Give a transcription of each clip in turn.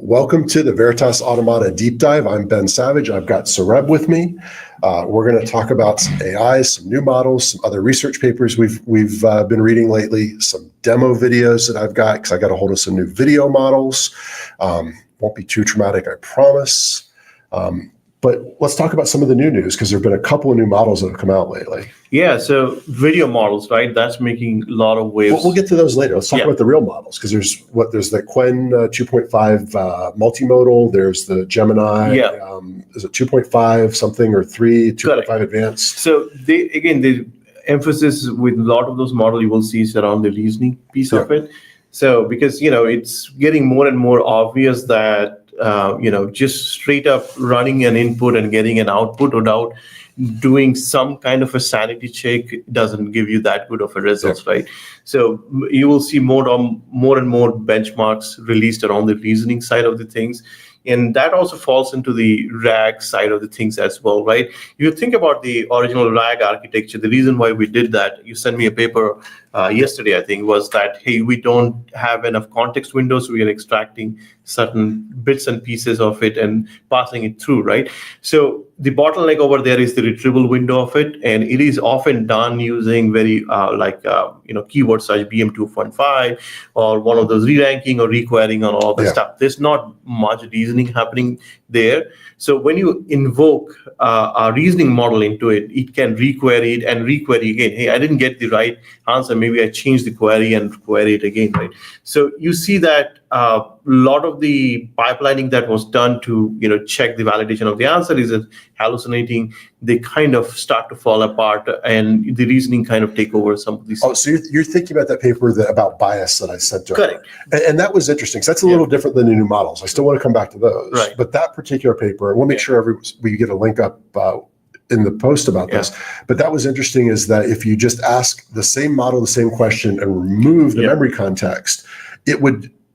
welcome to the Veritas Automata Deep Dive. I'm Ben Savage. I've got Saurabh with me. We're going to talk about some AI, some new models, some other research papers we've been reading lately, some demo videos that I've got because I got a hold of some new video models. Won't be too traumatic, I promise. But let's talk about some of the new news because there have been a couple of new models that have come out lately. Yeah, so video models, right? That's making a lot of waves. We'll get to those later. Let's talk about the real models because there's the Quen 2.5 multimodal. There's the Gemini. Is it 2.5 something or 3, 2.5 advanced? So the emphasis with a lot of those models you will see is around the reasoning piece of it. So because it's getting more and more obvious that just straight up running an input and getting an output without doing some kind of a sanity check doesn't give you that good of a results, right? So you will see more and more benchmarks released around the reasoning side of the things. And that also falls into the RAG side of the things as well, right? You think about the original RAG architecture. The reason why we did that, you sent me a paper yesterday, I think, was that, hey, we don't have enough context windows. We are extracting certain bits and pieces of it and passing it through, right? So the bottleneck over there is the retrieval window of it. And it is often done using very keywords such BM2.5 or one of those re-ranking or requerying and all the stuff. There's not much reasoning happening there. So when you invoke a reasoning model into it, it can requery it and requery again. Hey, I didn't get the right answer. Maybe I changed the query and query it again, right? So you see that a lot of the pipelining that was done to check the validation of the answer is hallucinating. They kind of start to fall apart, and the reasoning kind of take over some of these. Oh, so you're thinking about that paper about bias that I sent to her. Correct. And that was interesting. So that's a little different than the new models. I still want to come back to those. Right. But that particular paper, and we'll make sure we get a link up in the post about this. But that was interesting is that if you just ask the same model, the same question, and remove the memory context,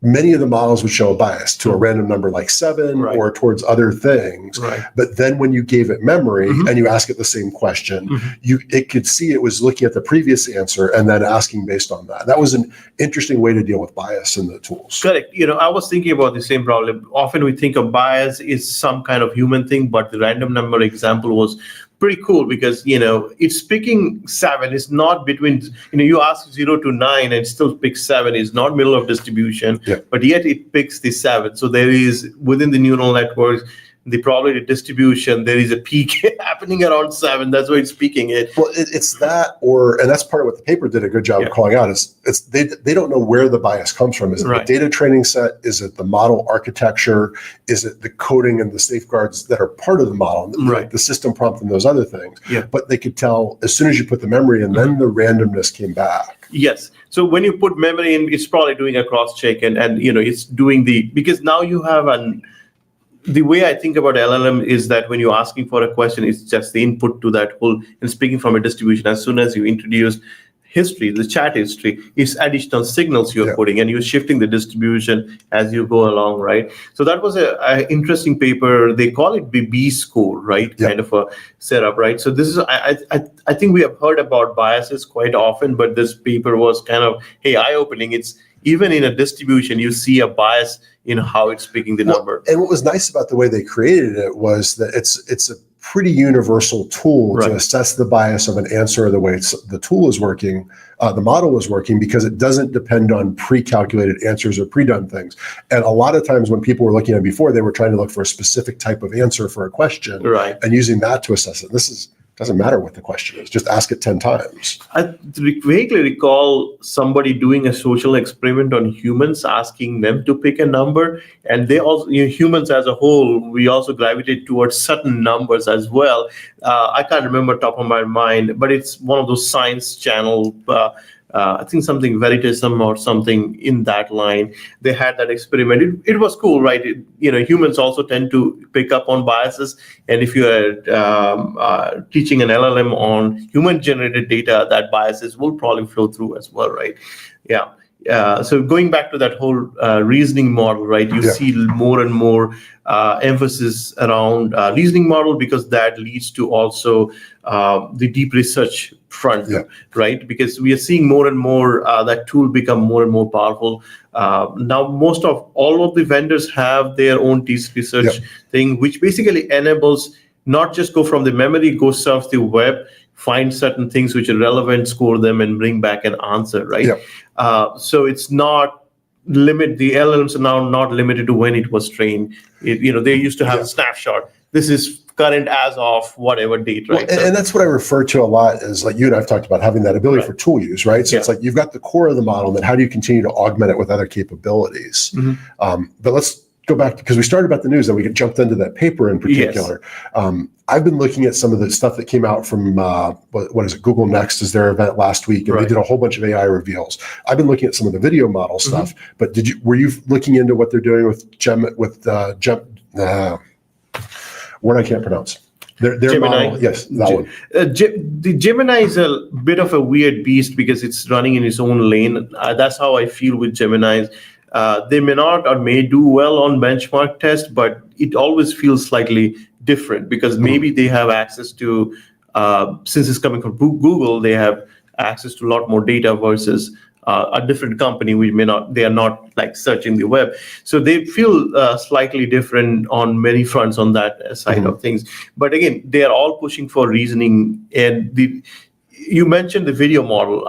many of the models would show a bias to a random number like 7 or towards other things. Right. But then when you gave it memory and you ask it the same question, it could see it was looking at the previous answer and then asking based on that. That was an interesting way to deal with bias in the tools. Correct. I was thinking about the same problem. Often we think of bias is some kind of human thing, but the random number example was pretty cool because, it's picking 7. It's not between, you ask 0 to 9 and it still picks 7. It's not middle of distribution, but yet it picks the 7. So there is, within the neural networks, the probability distribution, there is a peak happening around 7. That's why it's peaking it. Well, it's that, and that's part of what the paper did a good job of calling out. Is they don't know where the bias comes from. Is it the data training set? Is it the model architecture? Is it the coding and the safeguards that are part of the model, the system prompt and those other things? But they could tell as soon as you put the memory in, then the randomness came back. Yes. So when you put memory in, it's probably doing a cross check and it's doing because now you have the way I think about LLM is that when you're asking for a question, it's just the input to that whole, and speaking from a distribution, as soon as you introduce history, the chat history, it's additional signals you're putting, and you're shifting the distribution as you go along, right? So that was an interesting paper. They call it the B score, right? Kind of a setup, right? So this is, I think we have heard about biases quite often, but this paper was kind of, eye-opening. It's even in a distribution, you see a bias in how it's picking the number. And what was nice about the way they created it was that it's a pretty universal tool to assess the bias of an answer, the way the tool is working, the model is working, because it doesn't depend on pre-calculated answers or pre-done things. And a lot of times when people were looking at it before, they were trying to look for a specific type of answer for a question and using that to assess it. Doesn't matter what the question is, just ask it 10 times. I vaguely recall somebody doing a social experiment on humans, asking them to pick a number, and they also, humans as a whole, we also gravitate towards certain numbers as well. I can't remember top of my mind, but it's one of those science channel, I think something Veritas or something in that line. They had that experiment. It was cool, right? Humans also tend to pick up on biases. And if you are teaching an LLM on human-generated data, that biases will probably flow through as well, right? Yeah. So going back to that whole reasoning model, right? You see more and more emphasis around reasoning model, because that leads to also the deep research front, right? Because we are seeing more and more that tool become more and more powerful. Now, most of all of the vendors have their own deep research thing, which basically enables not just go from the memory, go surf the web, find certain things which are relevant, score them, and bring back an answer, right? So it's not the LLMs are now not limited to when it was trained. They used to have a snapshot. This is current as of whatever date, right? Well, and that's what I refer to a lot, is like you and I've talked about having that ability for tool use, right? So it's like you've got the core of the model, but how do you continue to augment it with other capabilities? But let's go back, because we started about the news, and we jumped into that paper in particular. I've been looking at some of the stuff that came out from what is it? Google Next is their event last week, and they did a whole bunch of AI reveals. I've been looking at some of the video model stuff, but were you looking into what they're doing with word I can't pronounce? Their Gemini. model, yes, that one. The Gemini is a bit of a weird beast because it's running in its own lane. That's how I feel with Geminis. They may not or may do well on benchmark tests, but it always feels slightly different because maybe they have access to, since it's coming from Google, they have access to a lot more data versus a different company, they are not like searching the web. So they feel slightly different on many fronts on that side of things. But again, they are all pushing for reasoning. And you mentioned the video model.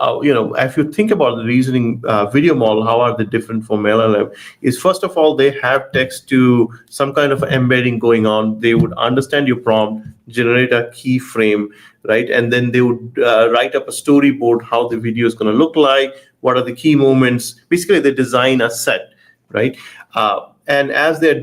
If you think about the reasoning video model, how are they different from LLM? Is first of all, they have text to some kind of embedding going on. They would understand your prompt, generate a keyframe, right? And then they would write up a storyboard, how the video is going to look like, what are the key moments. Basically, they design a set, right? And as their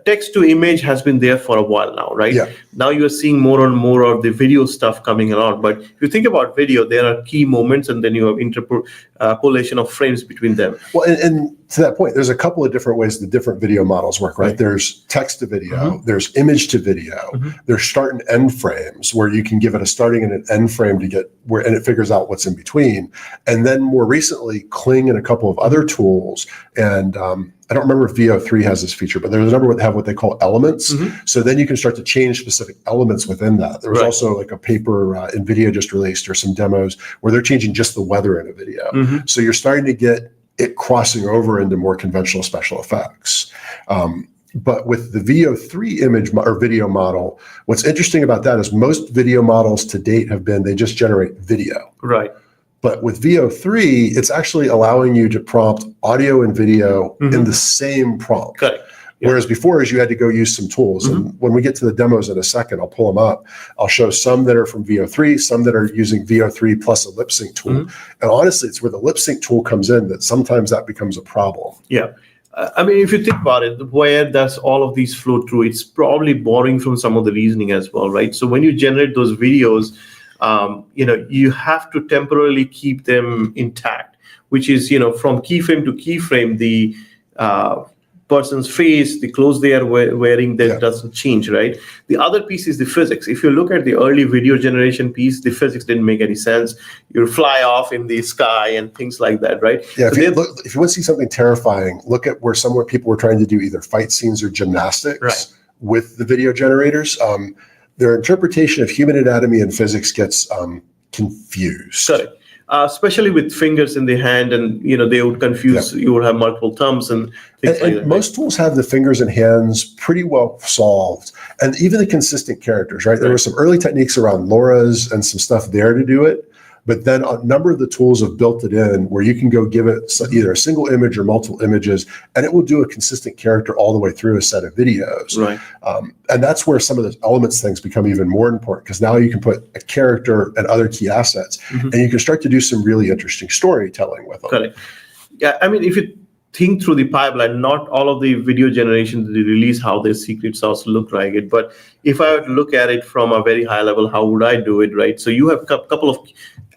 text to image has been there for a while now, right? Now you're seeing more and more of the video stuff coming around. But if you think about video, there are key moments, and then you have interpolation of frames between them. Well, and to that point, there's a couple of different ways the different video models work, right? There's text to video, there's image to video, there's start and end frames where you can give it a starting and an end frame to get and it figures out what's in between. And then more recently, Kling and a couple of other tools, and I don't remember if VO3 has this feature, but there's a number that have what they call elements. So then you can start to change specific elements within that. There was also like a paper NVIDIA just released, or some demos where they're changing just the weather in a video. So you're starting to get it crossing over into more conventional special effects. But with the VO3 image or video model, what's interesting about that is most video models to date they just generate video. Right. But with VO3, it's actually allowing you to prompt audio and video in the same prompt. Correct. Whereas before, you had to go use some tools. And when we get to the demos in a second, I'll pull them up. I'll show some that are from VO3, some that are using VO3 plus a lip sync tool. And honestly, it's where the lip sync tool comes in that sometimes that becomes a problem. Yeah. I mean, if you think about it, where does all of these flow through? It's probably borrowing from some of the reasoning as well, right? So when you generate those videos, you have to temporarily keep them intact, which is, from keyframe to keyframe, the person's face, the clothes they are wearing, that doesn't change, right? The other piece is the physics. If you look at the early video generation piece, the physics didn't make any sense. You fly off in the sky and things like that, right? Yeah, if you want to see something terrifying, look at where somewhere people were trying to do either fight scenes or gymnastics with the video generators. Their interpretation of human anatomy and physics gets confused. Correct. Especially with fingers in the hand, and they would confuse. You would have multiple thumbs and things like that. Most tools have the fingers and hands pretty well solved, and even the consistent characters. Right, there were some early techniques around LoRa's and some stuff there to do it. But then a number of the tools have built it in where you can go give it either a single image or multiple images, and it will do a consistent character all the way through a set of videos. Right. And that's where some of the elements things become even more important, because now you can put a character and other key assets, and you can start to do some really interesting storytelling with them. Correct. Yeah, I mean, if you think through the pipeline, not all of the video generations they release how their secret sauce look like it. But if I were to look at it from a very high level, how would I do it, right? So you have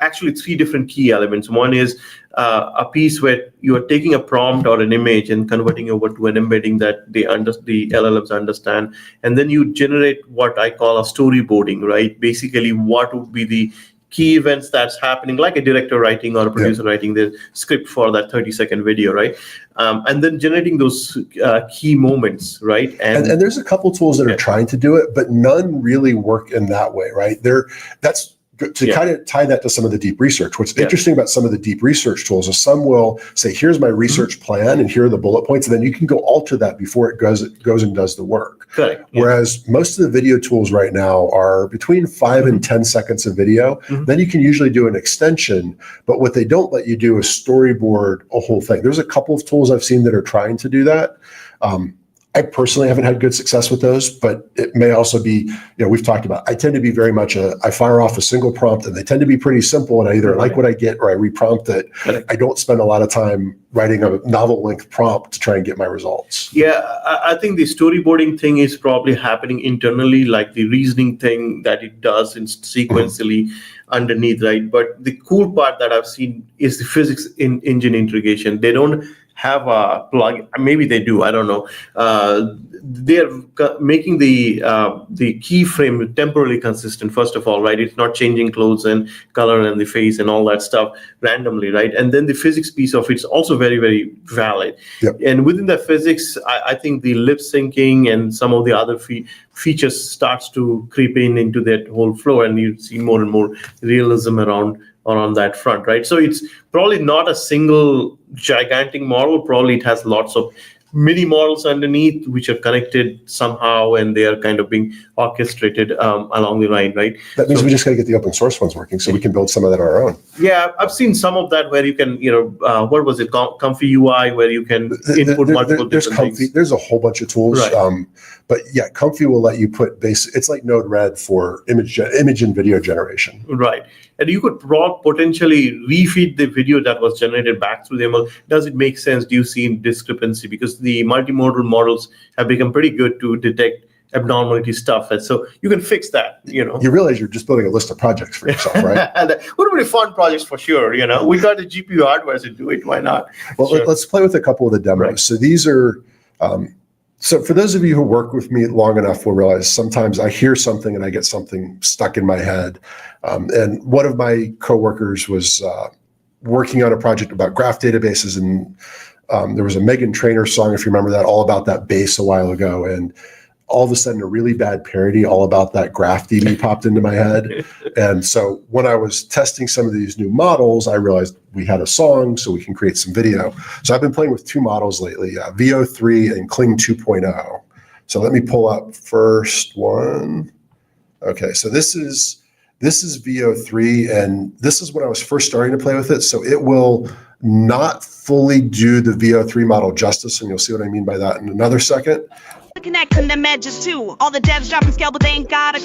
actually three different key elements. One is a piece where you are taking a prompt or an image and converting over to an embedding that the LLMs understand. And then you generate what I call a storyboarding, right? Basically, what would be the key events that's happening, like a director writing or a producer writing the script for that 30-second video, right? And then generating those key moments, right? And there's a couple tools that are trying to do it, but none really work in that way, right? That's to kind of tie that to some of the deep research. What's interesting about some of the deep research tools is some will say, here's my research plan and here are the bullet points, and then you can go alter that before it goes and does the work. Correct. Whereas most of the video tools right now are between 5 and 10 seconds of video. Then you can usually do an extension, but what they don't let you do is storyboard a whole thing. There's a couple of tools I've seen that are trying to do that. I personally haven't had good success with those, but it may also be, we've talked about, I tend to be very much I fire off a single prompt and they tend to be pretty simple, and I either like what I get or I reprompt it. I don't spend a lot of time writing a novel length prompt to try and get my results. Yeah, I think the storyboarding thing is probably happening internally, like the reasoning thing that it does in sequentially underneath, right? But the cool part that I've seen is the physics in engine integration. They don't have a plug, maybe they do, I don't know. They're making the keyframe temporally consistent, first of all, right? It's not changing clothes and color and the face and all that stuff randomly, right? And then the physics piece of it's also very, very valid. And within the physics, I think the lip syncing and some of the other features starts to creep into that whole flow, and you see more and more realism around that front, right? So it's probably not a single gigantic model. Probably it has lots of mini models underneath which are connected somehow, and they are kind of being orchestrated along the line, right? That means we just got to get the open source ones working so we can build some of that on our own. Yeah, I've seen some of that where you can, what was it, Comfy UI, where you can input multiple different things. There's a whole bunch of tools. Right. But yeah, Comfy will let you put it's like Node-RED for image and video generation. Right. And you could potentially refeed the video that was generated back through the ML. Does it make sense? Do you see discrepancy? Because the multimodal models have become pretty good to detect abnormality stuff. And so you can fix that, You realize you're just building a list of projects for yourself, right? And would be fun projects for sure. We got the GPU hardware to do it. Why not? Well, let's play with a couple of the demos. Right. So these are... So for those of you who work with me long enough will realize sometimes I hear something and I get something stuck in my head. And one of my coworkers was working on a project about graph databases, and there was a Meghan Trainor song, if you remember that, all about that base a while ago. And all of a sudden a really bad parody all about that graph DB popped into my head. And so when I was testing some of these new models, I realized we had a song, so we can create some video. So I've been playing with two models lately, VO3 and Kling 2.0. So let me pull up first one. Okay, so this is VO3, and this is when I was first starting to play with it. So it will not fully do the VO3 model justice, and you'll see what I mean by that in another second. Connecting them edges too. All the devs dropping scale, but they ain't got a.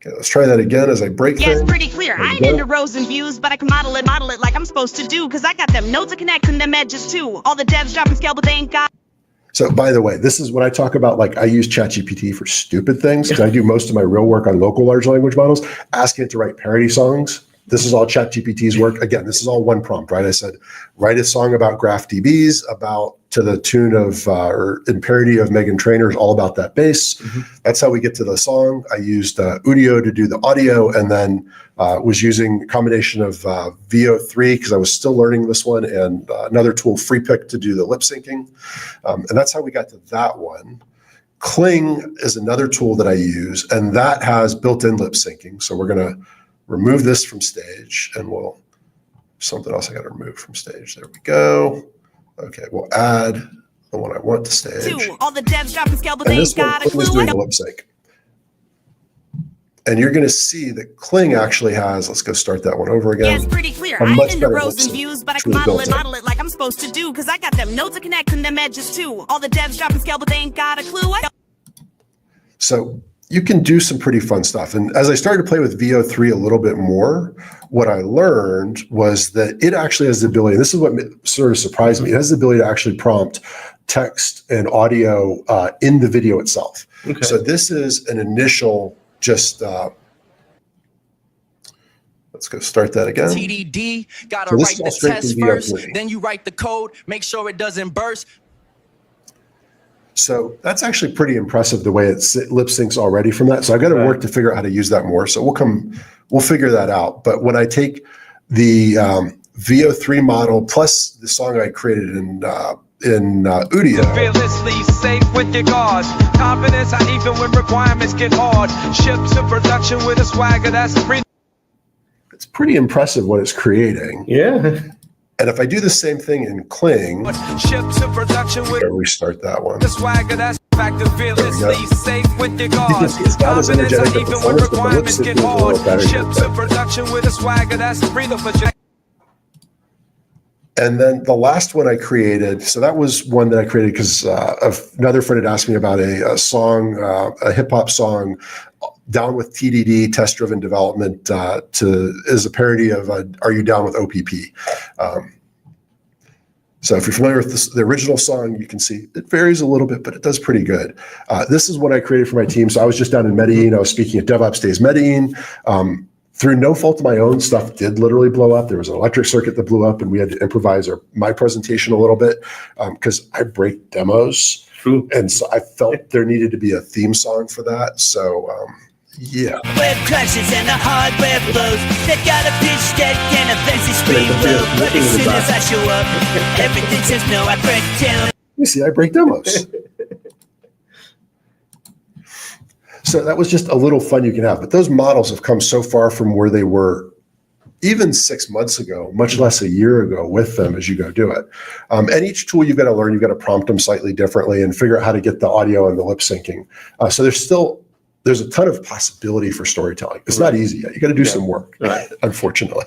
Okay, let's try that again as I break things. Yeah, it's pretty clear. I ain't into rows and views, but I can model it like I'm supposed to do, because I got them nodes to connecting them edges too. All the devs dropping scale, but they ain't got. So by the way, this is when I talk about, like, I use ChatGPT for stupid things, because I do most of my real work on local large language models, asking it to write parody songs. This is all ChatGPT's work. Again, this is all one prompt, right? I said, write a song about graph DBs, to the tune of, or in parody of Meghan Trainor's All About That Bass. That's how we get to the song. I used Udio to do the audio, and then was using a combination of VO3, because I was still learning this one, and another tool, FreePick, to do the lip syncing. And that's how we got to that one. Kling is another tool that I use, and that has built-in lip syncing. So we're going to remove this from stage, and something else I got to remove from stage. There we go. Okay, we'll add the one I want to stage. All the devs dropping scale, but they ain't got a clue. Doing the lip sync. And you're going to see that Kling actually has, let's go start that one over again. Yeah, it's pretty clear. I ain't into rows and views, but I can model it like I'm supposed to do, because I got them nodes to connect and them edges too. All the devs dropping scale, but they ain't got a clue. So you can do some pretty fun stuff. And as I started to play with VO3 a little bit more, what I learned was that it actually has the ability, this is what sort of surprised me, it has the ability to actually prompt text and audio in the video itself. Okay. So this is an initial let's go start that again. TDD, gotta write the test first, then you write the code, make sure it doesn't burst. So that's actually pretty impressive the way it lip syncs already from that. So I got to work to figure out how to use that more. So we'll figure that out. But when I take the VO3 model plus the song I created in Udio. Fearlessly safe with your guards. Confidence, even when requirements get hard. Ship to production with a swagger that's free. It's pretty impressive what it's creating. Yeah. And if I do the same thing in Kling, Ship to production with restart that one. the swagger that's factor. Fearlessly safe with your guards. It's not as Confidence, energetic even as when the lip requirements sync get is a little hard. better Ship here, to but- production with a swagger that's freedom for. And then the last one I created, so that was one that I created because another friend had asked me about a song, a hip hop song, Down with TDD, Test Driven Development, is a parody of Are You Down with OPP? So if you're familiar with the original song, you can see it varies a little bit, but it does pretty good. This is what I created for my team. So I was just down in Medellin. I was speaking at DevOps Days Medellin. Through no fault of my own, stuff did literally blow up. There was an electric circuit that blew up, and we had to improvise my presentation a little bit because I break demos. True. And so I felt there needed to be a theme song for that. So yeah. Web crashes and the hardware blows. They got a pitch deck and a fancy screen flow. But as soon as I show up, everything says no. I break down. You see, I break demos. So that was just a little fun you can have. But those models have come so far from where they were even 6 months ago, much less a year ago with them as you go do it. And each tool you've got to learn, you've got to prompt them slightly differently and figure out how to get the audio and the lip syncing. So there's a ton of possibility for storytelling. It's not easy yet. You got to do some work, unfortunately.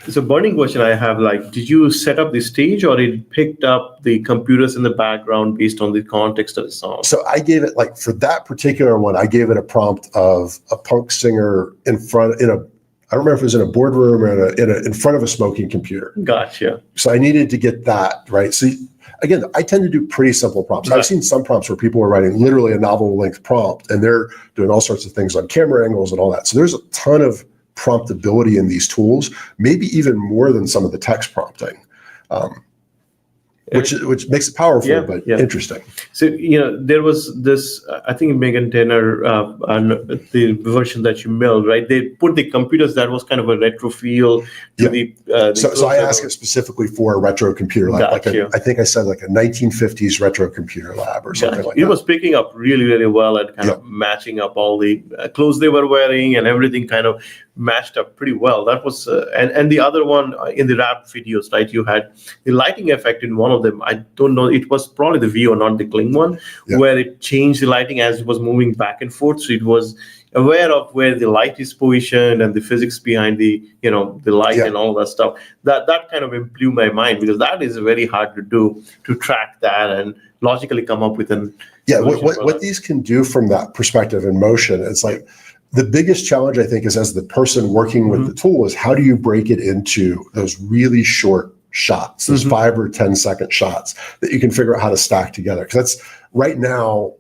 So burning question I have, did you set up the stage or it picked up the computers in the background based on the context of the song? So I gave it, for that particular one, I gave it a prompt of a punk singer I don't remember if it was in a boardroom or in front of a smoking computer. Gotcha. So I needed to get that, right? So again, I tend to do pretty simple prompts. I've seen some prompts where people are writing literally a novel length prompt and they're doing all sorts of things on camera angles and all that. So there's a ton of promptability in these tools, maybe even more than some of the text prompting, which makes it powerful, but interesting. So, there was this, I think Megan Tanner, the version that you mailed, right? They put the computers, that was kind of a retro feel to the So I asked it specifically for a retro computer lab. Gotcha. I think I said a 1950s retro computer lab or something like that. It was picking up really, really well and kind of matching up all the clothes they were wearing and everything kind of matched up pretty well. That was, and the other one in the rap videos, right? You had the lighting effect in one of them. I don't know, it was probably the VO, not the Kling one, where it changed the lighting as it was moving back and forth. So it was aware of where the light is positioned and the physics behind the light and all that stuff. That kind of blew my mind because that is very hard to do, to track that and logically come up with an. Yeah, what these can do from that perspective in motion, it's the biggest challenge, I think, is as the person working with the tool is how do you break it into those really short shots, those 5 or 10 second shots that you can figure out how to stack together. Because that's right now,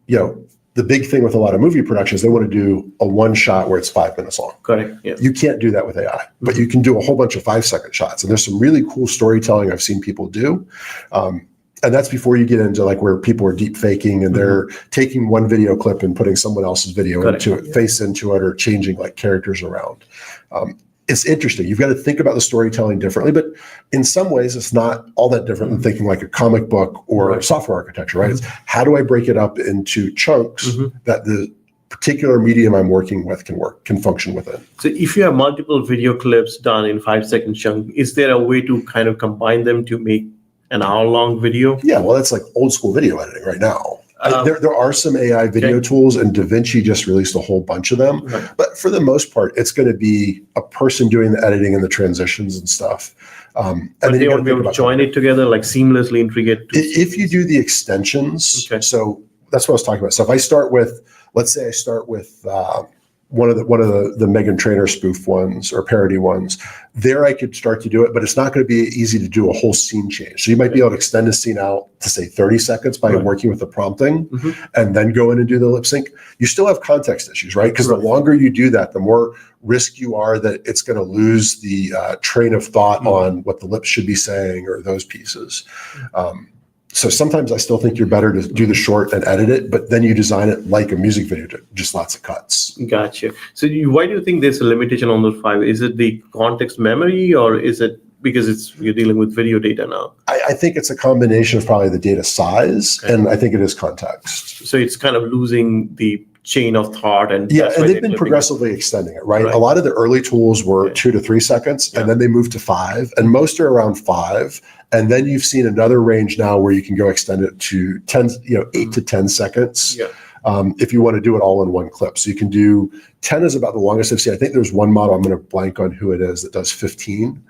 the big thing with a lot of movie productions, they want to do a one shot where it's 5 minutes long. Correct. Yeah. You can't do that with AI, but you can do a whole bunch of 5 second shots. And there's some really cool storytelling I've seen people do. And that's before you get into where people are deep faking and they're taking one video clip and putting someone else's video into it, face into it, or changing characters around. It's interesting. You've got to think about the storytelling differently, but in some ways it's not all that different than thinking like a comic book or software architecture, right? It's how do I break it up into chunks that the particular medium I'm working with can function within. So if you have multiple video clips done in 5 second chunk, is there a way to kind of combine them to make an hour-long video? Yeah, well, that's old school video editing right now. There are some AI video tools, and DaVinci just released a whole bunch of them. Right. But for the most part, it's going to be a person doing the editing and the transitions and stuff. And then they won't be able to join it together, seamlessly integrate. If you do the extensions, so that's what I was talking about. So if I start with, let's say I start with one of the Megan Trainor spoof ones or parody ones, there I could start to do it, but it's not going to be easy to do a whole scene change. So you might be able to extend a scene out to say 30 seconds by working with the prompting and then go in and do the lip sync. You still have context issues, right? Because the longer you do that, the more risk you are that it's going to lose the train of thought on what the lips should be saying or those pieces. So sometimes I still think you're better to do the short and edit it, but then you design it like a music video, just lots of cuts. Gotcha. So why do you think there's a limitation on those 5? Is it the context memory, or is it because you're dealing with video data now? I think it's a combination of probably the data size, and I think it is context. So it's kind of losing the chain of thought, and and they've been progressively extending it, right? A lot of the early tools were 2 to 3 seconds, and then they moved to 5, and most are around 5. And then you've seen another range now where you can go extend it to 10, 8 to 10 seconds. If you want to do it all in one clip. So you can do 10 is about the longest I've seen. I think there's one model, I'm going to blank on who it is, that does 15.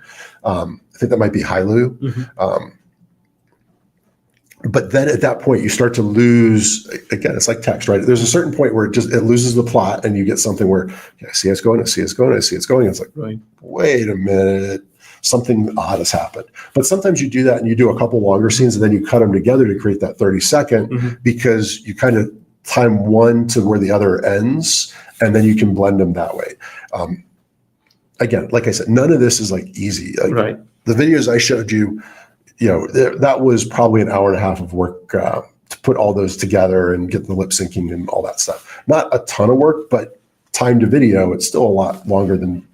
I think that might be Hailu. But then at that point, you start to lose, again, it's like text, right? There's a certain point where it loses the plot, and you get something where, I see it's going, I see it's going, I see it's going. It's like, wait a minute, something odd has happened. But sometimes you do that and you do a couple longer scenes, and then you cut them together to create that 30-second because you kind of time one to where the other ends, and then you can blend them that way. Again, like I said, none of this is like easy. Like, the videos I showed you, that was probably an hour and a half of work to put all those together and get the lip syncing and all that stuff. Not a ton of work, but time to video, it's still a lot longer than.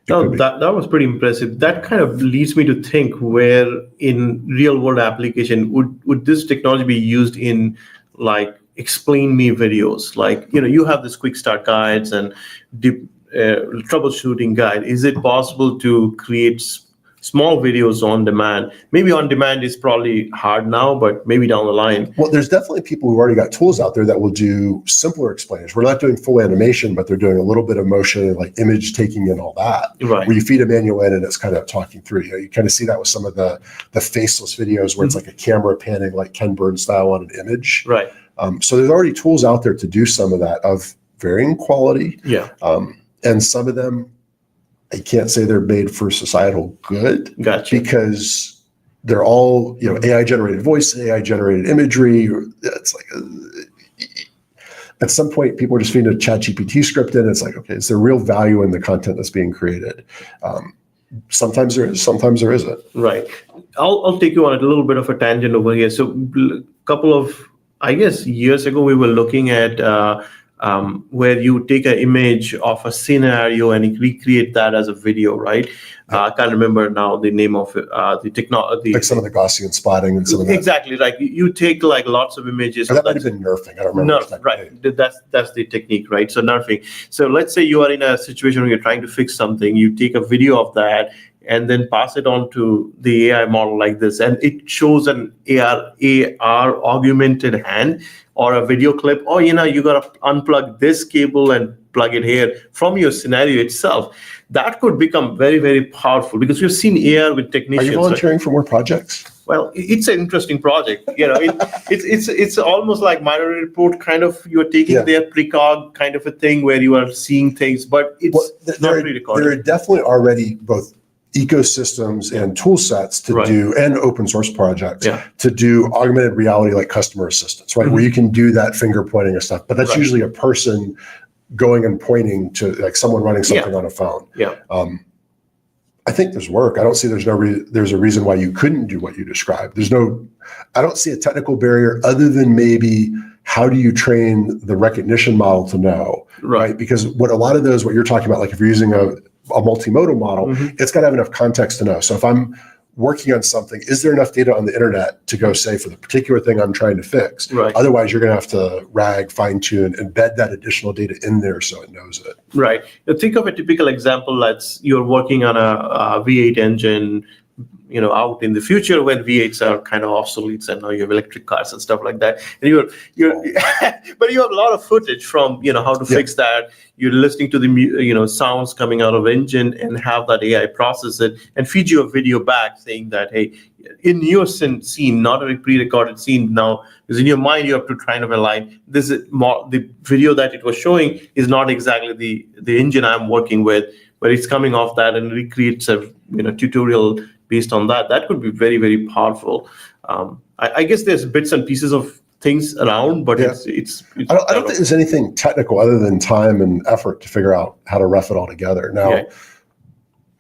No, that was pretty impressive. That kind of leads me to think where in real world application would this technology be used in, like, explain me videos? Like, you have this quick start guides and troubleshooting guide. Is it possible to create small videos on demand? Maybe on demand is probably hard now, but maybe down the line. Well, there's definitely people who've already got tools out there that will do simpler explainers. We're not doing full animation, but they're doing a little bit of motion, like image taking and all that. Where you feed a manual in and it's kind of talking through. You kind of see that with some of the faceless videos where it's like a camera panning, like Ken Burn style on an image. So there's already tools out there to do some of that of varying quality. And some of them, I can't say they're made for societal good. Because they're all, AI generated voice, AI generated imagery. It's like, at some point, people are just feeding a ChatGPT script in. It's like, okay, is there real value in the content that's being created? Sometimes there is, sometimes there isn't. I'll take you on a little bit of a tangent over here. So a couple of, I guess, years ago, we were looking at where you take an image of a scenario and recreate that as a video, right? I can't remember now the name of it, the technology. Like some of the Gaussian spotting and some of that. Exactly, like you take like lots of images. That might have been nerfing, I don't remember. That's the technique, right? So nerfing. So let's say you are in a situation where you're trying to fix something, you take a video of that, and then pass it on to the AI model like this, and it shows an AR augmented hand or a video clip. Oh, you got to unplug this cable and plug it here from your scenario itself. That could become very, very powerful because we've seen AR with technicians. Are you volunteering for more projects? Well, it's an interesting project. It's almost like Minority Report kind of. You're taking their precog kind of a thing where you are seeing things, but it's not pre-recorded. There are definitely already both ecosystems and tool sets to do, and open source projects to do augmented reality, like customer assistance, right? Where you can do that finger pointing and stuff, but that's usually a person going and pointing to, like, someone running something on a phone. I think there's work. I don't see there's a reason why you couldn't do what you described. I don't see a technical barrier other than maybe how do you train the recognition model to know, right? Because what you're talking about, like if you're using a multimodal model, it's got to have enough context to know. So if I'm working on something, is there enough data on the internet to go say for the particular thing I'm trying to fix? Otherwise, you're going to have to RAG, fine tune, embed that additional data in there so it knows it. Think of a typical example. That's you're working on a V8 engine, out in the future when V8s are kind of obsolete and now you have electric cars and stuff like that. And but you have a lot of footage from, how to fix that. You're listening to the, sounds coming out of engine and have that AI process it and feed you a video back saying that, hey, in your scene, not a pre-recorded scene now, because in your mind, you have to kind of align. This is more, the video that it was showing is not exactly the engine I'm working with, but it's coming off that and recreates a, tutorial based on that. That could be very, very powerful. I guess there's bits and pieces of things around, but it's I don't think there's anything technical other than time and effort to figure out how to rough it all together. Now,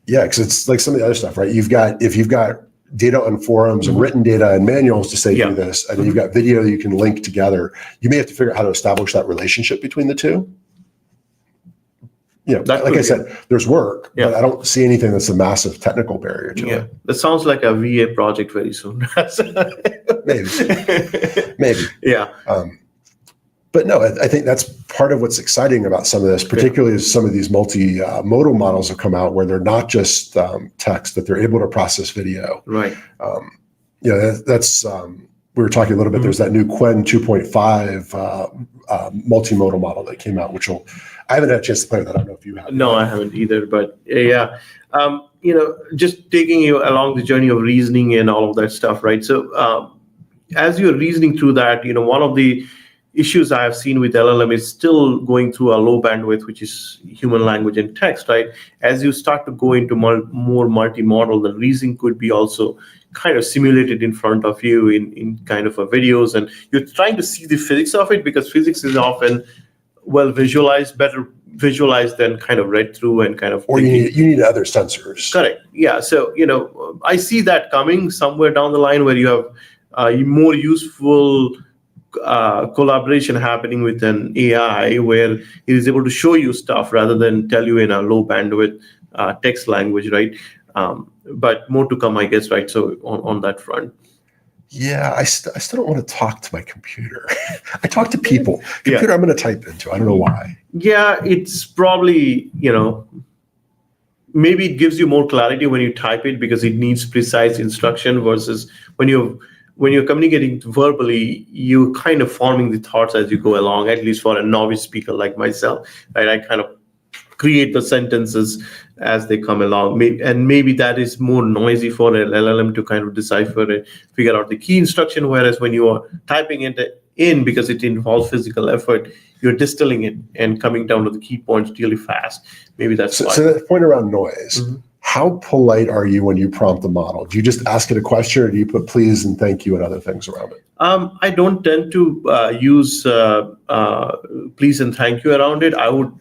because it's like some of the other stuff, right? If you've got data on forums and written data and manuals to say do this, and then you've got video that you can link together. You may have to figure out how to establish that relationship between the two. Like I said, there's work, but I don't see anything that's a massive technical barrier to it. That sounds like a VA project very soon. Maybe. Yeah. But no, I think that's part of what's exciting about some of this, particularly as some of these multimodal models have come out where they're not just text, that they're able to process video. Right. That's we were talking a little bit. There's that new Quen 2.5 multimodal model that came out, which I haven't had a chance to play with that. I don't know if you have. No, I haven't either. But just taking you along the journey of reasoning and all of that stuff, right? So as you're reasoning through that, one of the issues I have seen with LLM is still going through a low bandwidth, which is human language and text, right? As you start to go into more multimodal, the reasoning could be also kind of simulated in front of you in kind of a videos, and you're trying to see the physics of it, because physics is often better visualized than kind of read through and kind of. Or you need other sensors. Correct. Yeah. So I see that coming somewhere down the line where you have more useful collaboration happening with an AI, where it is able to show you stuff rather than tell you in a low bandwidth text language, right? But more to come, I guess, right? So on that front. Yeah, I still don't want to talk to my computer. I talk to people. Computer, I'm going to type into. I don't know why. Yeah, it's probably, maybe it gives you more clarity when you type it, because it needs precise instruction, versus when you're communicating verbally, you're kind of forming the thoughts as you go along, at least for a novice speaker like myself, right? I kind of create the sentences as they come along. Maybe that is more noisy for an LLM to kind of decipher and figure out the key instruction, whereas when you are typing it in, because it involves physical effort, you're distilling it and coming down to the key points really fast. Maybe that's why. So that point around noise, how polite are you when you prompt the model? Do you just ask it a question, or do you put please and thank you and other things around it? I don't tend to use please and thank you around it. I would,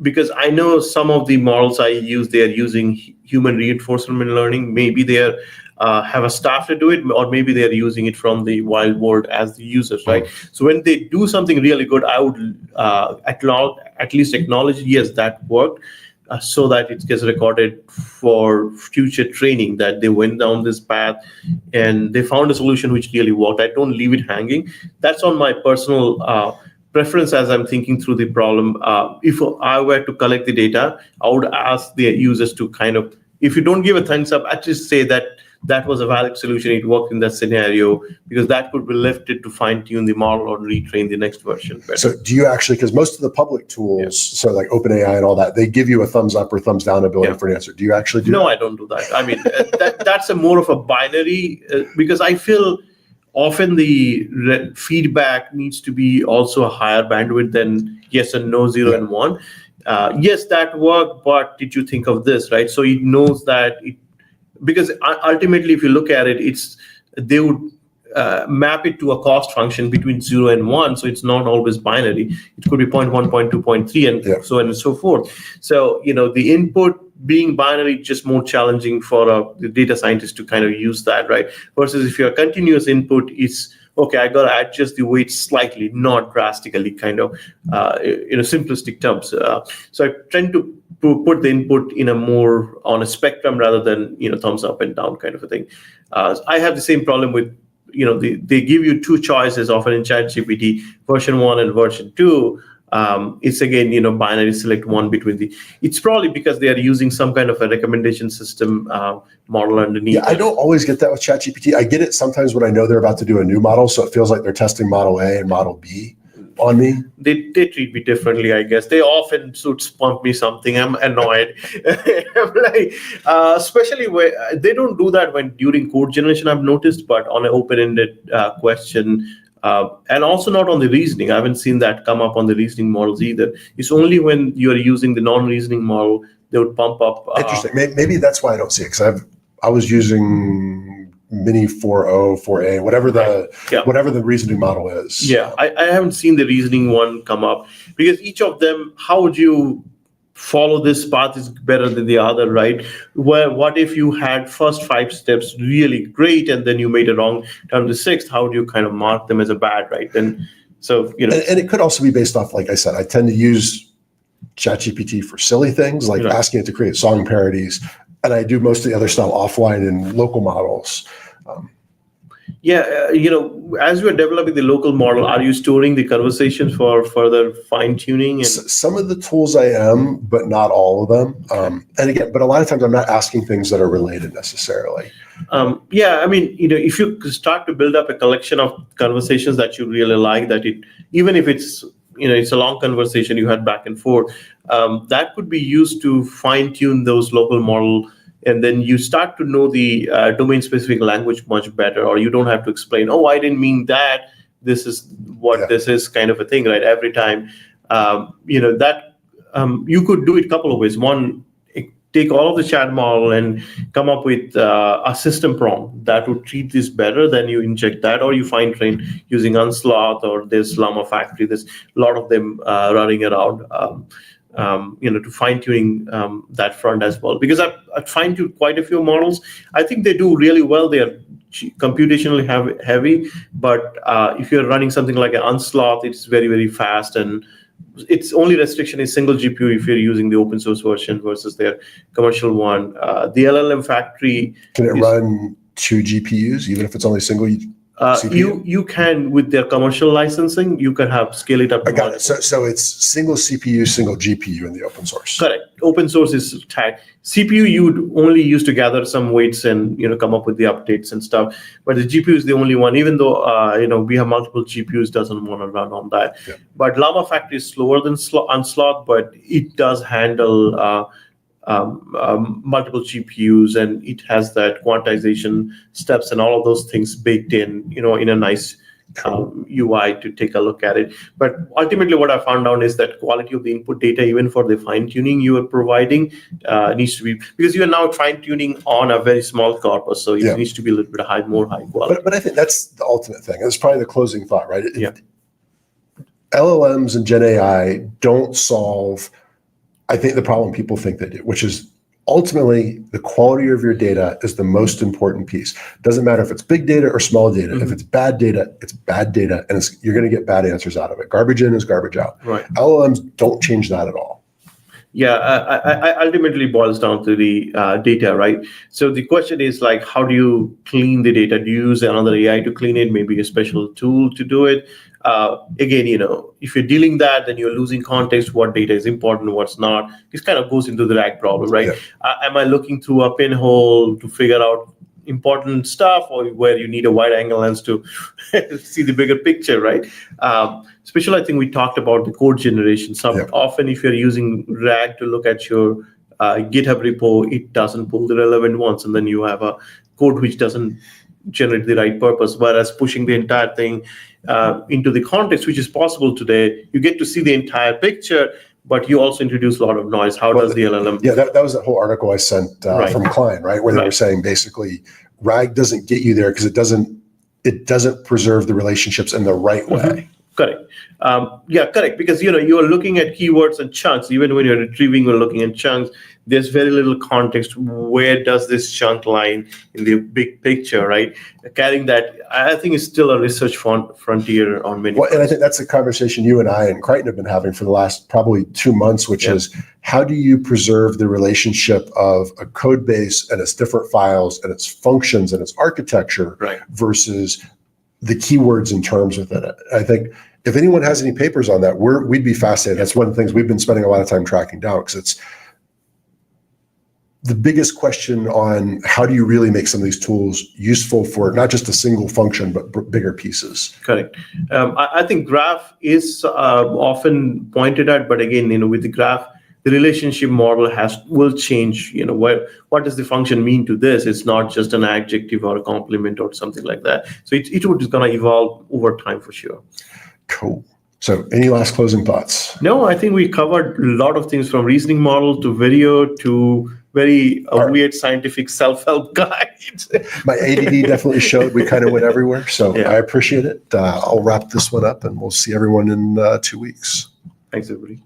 because I know some of the models I use, they are using human reinforcement learning. Maybe they have a staff to do it, or maybe they are using it from the wild world as the users, right? So when they do something really good, I would at least acknowledge, yes, that worked, so that it gets recorded for future training, that they went down this path and they found a solution which really worked. I don't leave it hanging. That's on my personal preference as I'm thinking through the problem. If I were to collect the data, I would ask the users to kind of, if you don't give a thumbs up, at least say that was a valid solution, it worked in that scenario, because that could be lifted to fine-tune the model or retrain the next version better. So do you actually, because most of the public tools, so like OpenAI and all that, they give you a thumbs up or thumbs down ability for an answer. Do you actually do that? No, I don't do that. I mean, that's a more of a binary, because I feel often the feedback needs to be also a higher bandwidth than yes and no, 0 and 1. Yes, that worked, but did you think of this, right? So it knows that because ultimately, if you look at it, they would map it to a cost function between 0 and 1, so it's not always binary. It could be 0.1, 0.2, 0.3, and so on and so forth. So the input being binary is just more challenging for the data scientist to kind of use that, right? Versus if your continuous input is okay, I got to adjust the weight slightly, not drastically, kind of in a simplistic terms. So I tend to put the input in a more on a spectrum rather than thumbs up and down kind of a thing. I have the same problem with they give you two choices often in ChatGPT, version 1 and version 2. It's again binary select one between it's probably because they are using some kind of a recommendation system model underneath. Yeah, I don't always get that with ChatGPT. I get it sometimes when I know they're about to do a new model, so it feels like they're testing model A and model B on me. They treat me differently, I guess. They often spump me something. I'm annoyed. I'm like, especially where they don't do that during code generation, I've noticed, but on an open-ended question. And also not on the reasoning. I haven't seen that come up on the reasoning models either. It's only when you're using the non-reasoning model, they would pump up. Interesting. Maybe that's why I don't see it, because I was using Mini 4.0, 4a, whatever the reasoning model is. Yeah, I haven't seen the reasoning one come up, because each of them, how would you follow this path is better than the other, right? What if you had first 5 steps really great and then you made a wrong down to 6th? How do you kind of mark them as a bad, right? Then, so, you know. And it could also be based off, like I said, I tend to use ChatGPT for silly things, like asking it to create song parodies. And I do most of the other stuff offline in local models. As you are developing the local model, are you storing the conversations for further fine tuning? Some of the tools I am, but not all of them. And again, but a lot of times I'm not asking things that are related necessarily. If you start to build up a collection of conversations that you really like, even if it's a long conversation you had back and forth, that could be used to fine tune those local model. And then you start to know the domain-specific language much better, or you don't have to explain, oh, I didn't mean that. This is what this is, kind of a thing, right? Every time, you could do it a couple of ways. One, take all of the chat model and come up with a system prompt that would treat this better. Then you inject that, or you fine train using Unsloth or this Llama Factory. There's a lot of them running around. To fine-tuning that front as well. Because I've fine-tuned quite a few models. I think they do really well. They are computationally heavy, but if you're running something like an Unsloth, it's very, very fast, and its only restriction is single GPU if you're using the open source version versus their commercial one. The LLM Factory... Can it run 2 GPUs, even if it's only single CPU? You can, with their commercial licensing, you can scale it up. I got it. So it's single CPU, single GPU in the open source. Correct. Open source is tagged. CPU you'd only use to gather some weights and come up with the updates and stuff. But the GPU is the only one. Even though we have multiple GPUs, doesn't want to run on that. Yeah. But Llama Factory is slower than Unsloth, but it does handle multiple GPUs, and it has that quantization steps and all of those things baked in, in a nice UI to take a look at it. But ultimately, what I found out is that quality of the input data, even for the fine tuning you are providing, needs to be, because you are now fine tuning on a very small corpus, so it needs to be a little bit more high quality. But I think that's the ultimate thing. It's probably the closing thought, right? LLMs and GenAI don't solve, I think, the problem people think they do, which is ultimately the quality of your data is the most important piece. Doesn't matter if it's big data or small data. Mm-hmm. If it's bad data, and you're going to get bad answers out of it. Garbage in is garbage out. Right. LLMs don't change that at all. Yeah, I ultimately boils down to the data, right? So the question is, like, how do you clean the data? Do you use another AI to clean it? Maybe a special tool to do it? Again, if you're dealing that, then you're losing context, what data is important, what's not. This kind of goes into the RAG problem, right? Yeah. Am I looking through a pinhole to figure out important stuff, or where you need a wide angle lens to see the bigger picture, right? Especially, I think we talked about the code generation. Often if you're using RAG to look at your GitHub repo, it doesn't pull the relevant ones, and then you have a code which doesn't generate the right purpose. Whereas pushing the entire thing into the context, which is possible today, you get to see the entire picture, but you also introduce a lot of noise. How does the LLM? Yeah, that was that whole article I sent from Klein, right? Where they were saying basically RAG doesn't get you there because it doesn't preserve the relationships in the right way. Mm-hmm. Correct. Correct. Because you are looking at keywords and chunks. Even when you're retrieving or looking at chunks, there's very little context. Where does this chunk lie in the big picture, right? Carrying that, I think, is still a research frontier on many. Well, and I think that's a conversation you and I and Crichton have been having for the last probably 2 months, which is how do you preserve the relationship of a code base and its different files and its functions and its architecture versus the keywords and terms within it. I think if anyone has any papers on that, we'd be fascinated. That's one of the things we've been spending a lot of time tracking down, because it's the biggest question on how do you really make some of these tools useful for not just a single function, but bigger pieces. Correct. I think graph is often pointed at, but again, with the graph, the relationship model will change. What does the function mean to this? It's not just an adjective or a complement or something like that. So it would going to evolve over time for sure. Cool. So any last closing thoughts? No, I think we covered a lot of things, from reasoning model to video to very weird scientific self-help guides. My ADD definitely showed we kind of went everywhere. So I appreciate it. I'll wrap this one up, and we'll see everyone in 2 weeks. Thanks, everybody.